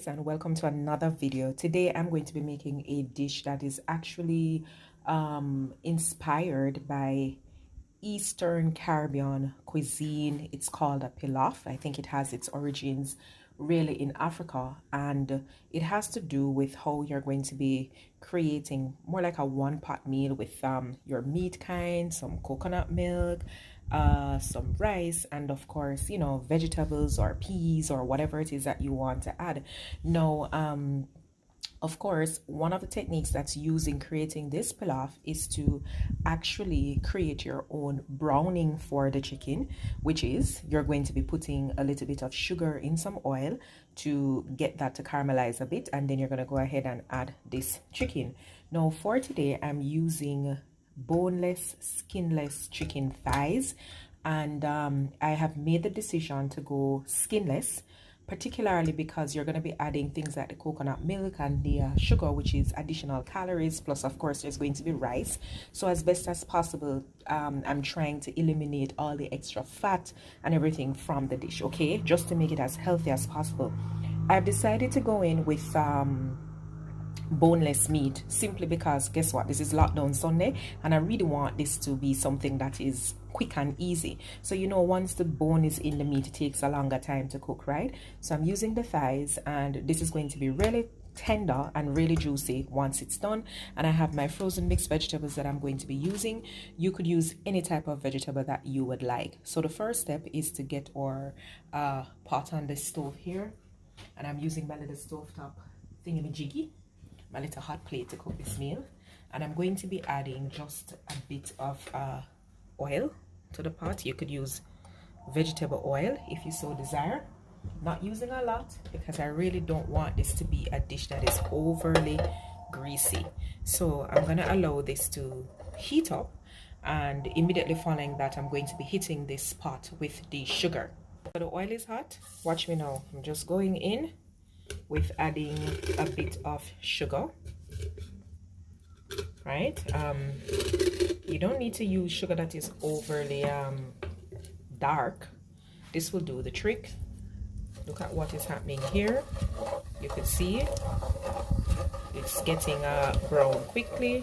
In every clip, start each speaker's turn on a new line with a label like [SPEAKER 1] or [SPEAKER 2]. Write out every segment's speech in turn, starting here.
[SPEAKER 1] and welcome to another video. Today I'm going to be making a dish that is actually inspired by Eastern Caribbean cuisine. It's called a pilaf. I think it has its origins really in Africa, and it has to do with how you're going to be creating more like a one-pot meal with your meat kind, some coconut milk, some rice, and of course, you know, vegetables or peas or whatever it is that you want to add. Now, of course, one of the techniques that's used in creating this pilaf is to actually create your own browning for the chicken, which is you're going to be putting a little bit of sugar in some oil to get that to caramelize a bit, and then you're going to go ahead and add this chicken. Now, for today, I'm using boneless, skinless chicken thighs, and I have made the decision to go skinless, particularly because you're going to be adding things like the coconut milk and the sugar, which is additional calories, plus of course there's going to be rice. So as best as possible, I'm trying to eliminate all the extra fat and everything from the dish, okay, just to make it as healthy as possible. I've decided to go in with boneless meat simply because guess what, this is lockdown Sunday and I really want this to be something that is quick and easy. So you know, once the bone is in the meat, it takes a longer time to cook, right? So I'm using the thighs, and this is going to be really tender and really juicy once it's done. And I have my frozen mixed vegetables that I'm going to be using. You could use any type of vegetable that you would like. So the first step is to get our pot on the stove here, and I'm using my little stovetop thingamajiggy, my little hot plate to cook this meal. And I'm going to be adding just a bit of oil to the pot. You could use vegetable oil if you so desire. Not using a lot because I really don't want this to be a dish that is overly greasy. So I'm going to allow this to heat up, and immediately following that I'm going to be hitting this pot with the sugar. So the oil is hot. Watch me now. I'm just going in with adding a bit of sugar, right? You don't need to use sugar that is overly dark. This will do the trick. Look at what is happening here. You can see it's getting brown quickly.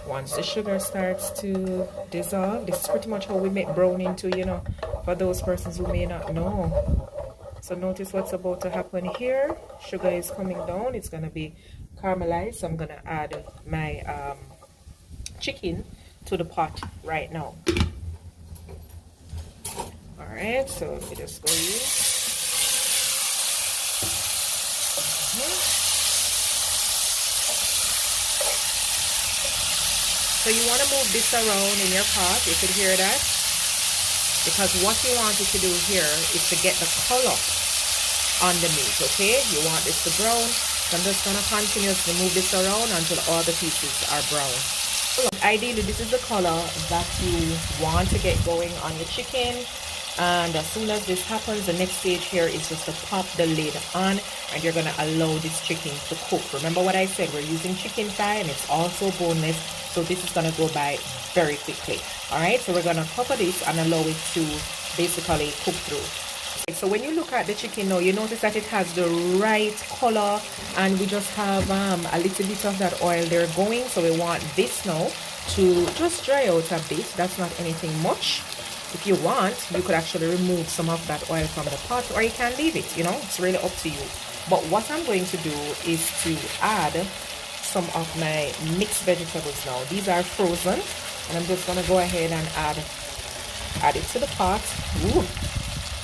[SPEAKER 1] Once the sugar starts to dissolve, this is pretty much how we make browning too, you know, for those persons who may not know. So notice what's about to happen here. Sugar is coming down. It's going to be caramelized. So I'm going to add my chicken to the pot right now. Alright, so let me just go in. So you want to move this around in your pot. You could hear that. Because what you want it to do here is to get the color on the meat, okay? You want this to brown. So I'm just going to continuously move this around until all the pieces are brown. Ideally, this is the color that you want to get going on your chicken. And as soon as this happens, the next stage here is just to pop the lid on, and you're going to allow this chicken to cook. Remember what I said, we're using chicken thigh and it's also boneless, so this is going to go by very quickly. Alright, so we're going to cover this and allow it to basically cook through. So when you look at the chicken now, you notice that it has the right color, and we just have a little bit of that oil there going. So we want this now to just dry out a bit. That's not anything much. If you want, you could actually remove some of that oil from the pot, or you can leave it, you know, it's really up to you. But what I'm going to do is to add some of my mixed vegetables now. These are frozen, and I'm just going to go ahead and add it to the pot. Ooh,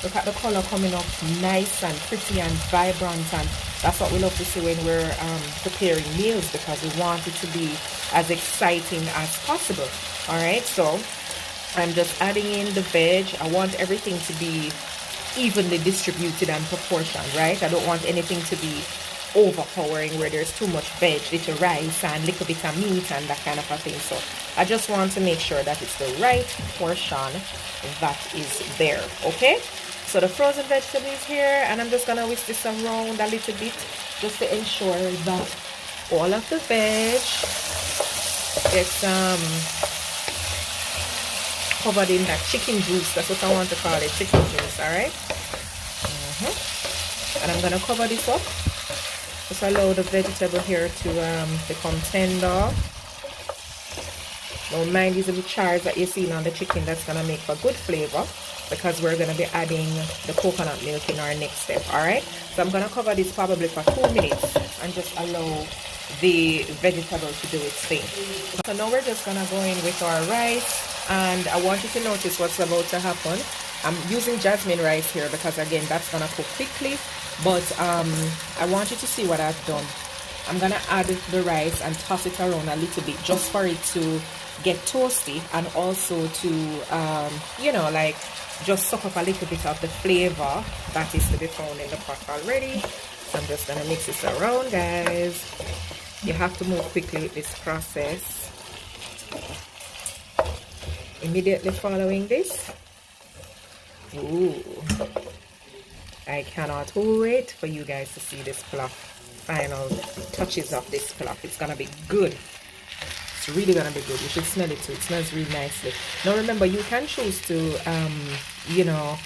[SPEAKER 1] look at the color coming up nice and pretty and vibrant, and that's what we love to see when we're preparing meals, because we want it to be as exciting as possible. All right, so I'm just adding in the veg. I want everything to be evenly distributed and proportioned, right? I don't want anything to be overpowering where there's too much veg, little rice and little bit of meat and that kind of a thing. So I just want to make sure that it's the right portion that is there, okay? So the frozen vegetable is here, and I'm just gonna whisk this around a little bit just to ensure that all of the veg gets covered in that chicken juice. That's what I want to call it, chicken juice. All right. And I'm gonna cover this up Just allow the vegetable here to become tender. Don't mind these little chars that you're seeing on the chicken. That's gonna make for good flavor, because we're gonna be adding the coconut milk in our next step. All right, so I'm gonna cover this probably for 2 minutes and just allow the vegetable to do its thing. So now we're just gonna go in with our rice, and I want you to notice what's about to happen. I'm using jasmine rice here because again that's gonna cook quickly, but I want you to see what I've done. I'm gonna add the rice and toss it around a little bit just for it to get toasty, and also to you know, like just suck up a little bit of the flavor that is to be found in the pot already. So I'm just gonna mix this around, guys. You have to move quickly with this process. Immediately following this, ooh, I cannot wait for you guys to see this pilaf. Final touches of this pilaf. It's gonna be good. It's really gonna be good. You should smell it too. It smells really nicely. Now remember, you can choose to you know,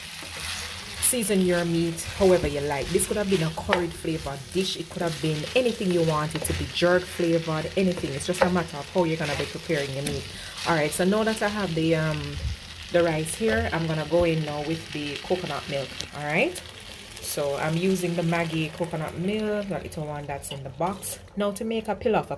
[SPEAKER 1] season your meat however you like. This could have been a curried flavored dish. It could have been anything you want it to be, jerk flavored, anything. It's just a matter of how you're gonna be preparing your meat. All right, so now that I have the rice here, I'm gonna go in now with the coconut milk. All right, so I'm using the Maggi coconut milk, that little one that's in the box. Now to make a pilaf,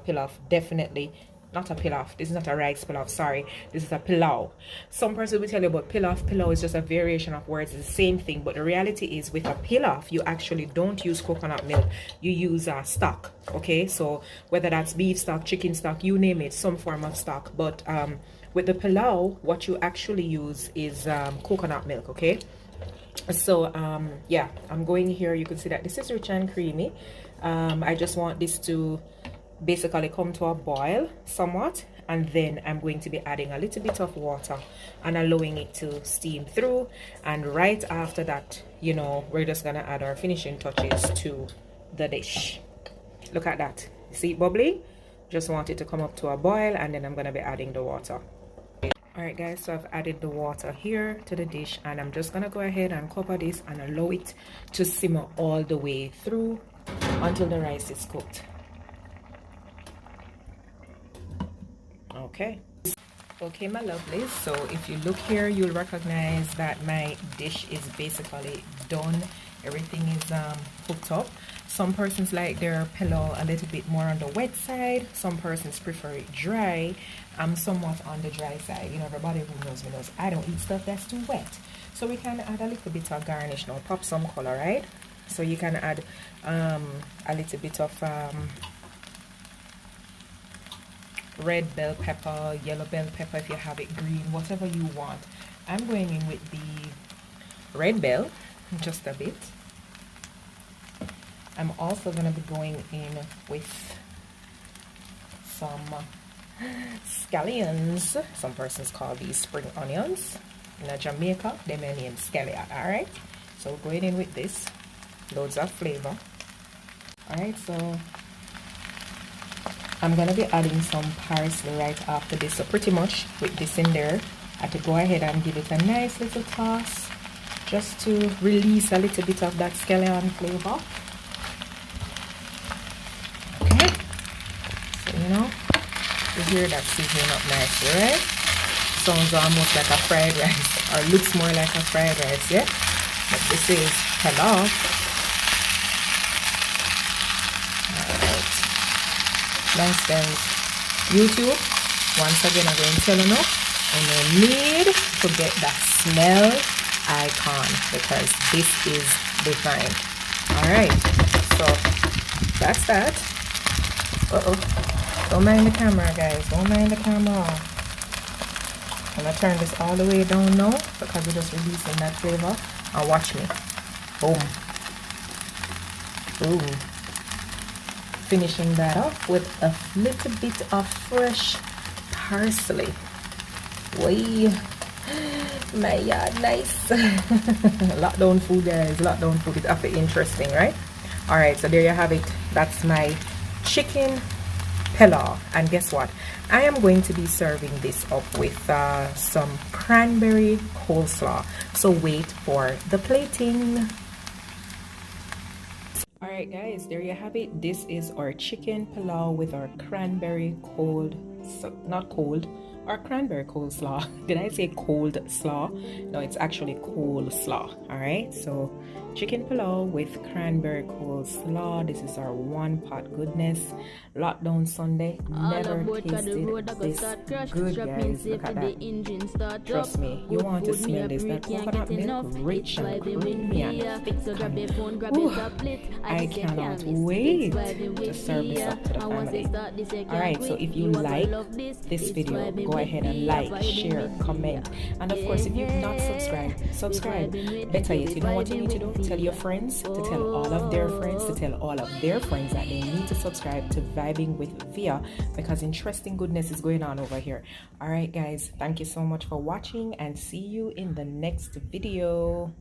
[SPEAKER 1] definitely not a pilaf. This is not a rice pilaf, sorry. This is a pilau. Some person will tell you about pilau is just a variation of words. It's the same thing, but the reality is with a pilaf, you actually don't use coconut milk. You use stock, okay? So whether that's beef stock, chicken stock, you name it, some form of stock. But with the pilau, what you actually use is coconut milk, okay? So yeah, I'm going here. You can see that this is rich and creamy. I just want this to basically come to a boil somewhat, and then I'm going to be adding a little bit of water and allowing it to steam through. And right after that, you know, we're just gonna add our finishing touches to the dish. Look at that. See it bubbling? Just want it to come up to a boil, and then I'm gonna be adding the water. All right guys, so I've added the water here to the dish, and I'm just gonna go ahead and cover this and allow it to simmer all the way through until the rice is cooked. Okay my lovelies, so if you look here, you'll recognize that my dish is basically done. Everything is hooked up. Some persons like their pilau a little bit more on the wet side. Some persons prefer it dry. I'm somewhat on the dry side. You know, everybody who knows me knows I don't eat stuff that's too wet. So we can add a little bit of garnish now, pop some color, right? So you can add a little bit of red bell pepper, yellow bell pepper if you have it, green, whatever you want. I'm going in with the red bell, just a bit. I'm also going to be going in with some scallions. Some persons call these spring onions. In Jamaica, they may name scallion. Alright, so going in with this, loads of flavor. Alright, so I'm going to be adding some parsley right after this. So pretty much with this in there, I have to go ahead and give it a nice little toss just to release a little bit of that scallion flavor. Okay, so you know, you hear that sizzling up nicely, right? Sounds almost like a fried rice, or looks more like a fried rice, yeah? But this is pelau. Alright, nice guys. YouTube, once again I'm going to tell you now, and you need to get that smell icon, because this is divine. Alright, so that's that. Don't mind the camera guys, don't mind the camera. I'm gonna turn this all the way down now because we're just releasing that flavor. And watch me. Boom. Boom. Finishing that off with a little bit of fresh parsley. Way. My yard, nice. Lockdown food guys, lockdown food is after interesting, right? Alright, so there you have it. That's my chicken pilau, and guess what, I am going to be serving this up with some cranberry coleslaw, so wait for the plating. Alright Alright guys, there you have it. This is our chicken pilau with our cranberry our cranberry coleslaw. Did I say cold slaw? No, it's actually coleslaw. Alright, so chicken pilau with cranberry coleslaw. This is our one pot goodness. Lockdown Sunday. Never tasted this good, guys. Look at that. Trust me, you want to smell this. That coconut milk, rich and creamy and thick. I cannot wait to serve this up to the family. Alright, so if you like this video, go ahead and like, share, comment, and of course if you've not subscribe. Better yet, you know what you need to do? Tell your friends to tell all of their friends to tell all of their friends that they need to subscribe to Vibing with Via, because interesting goodness is going on over here. Alright guys, thank you so much for watching and see you in the next video.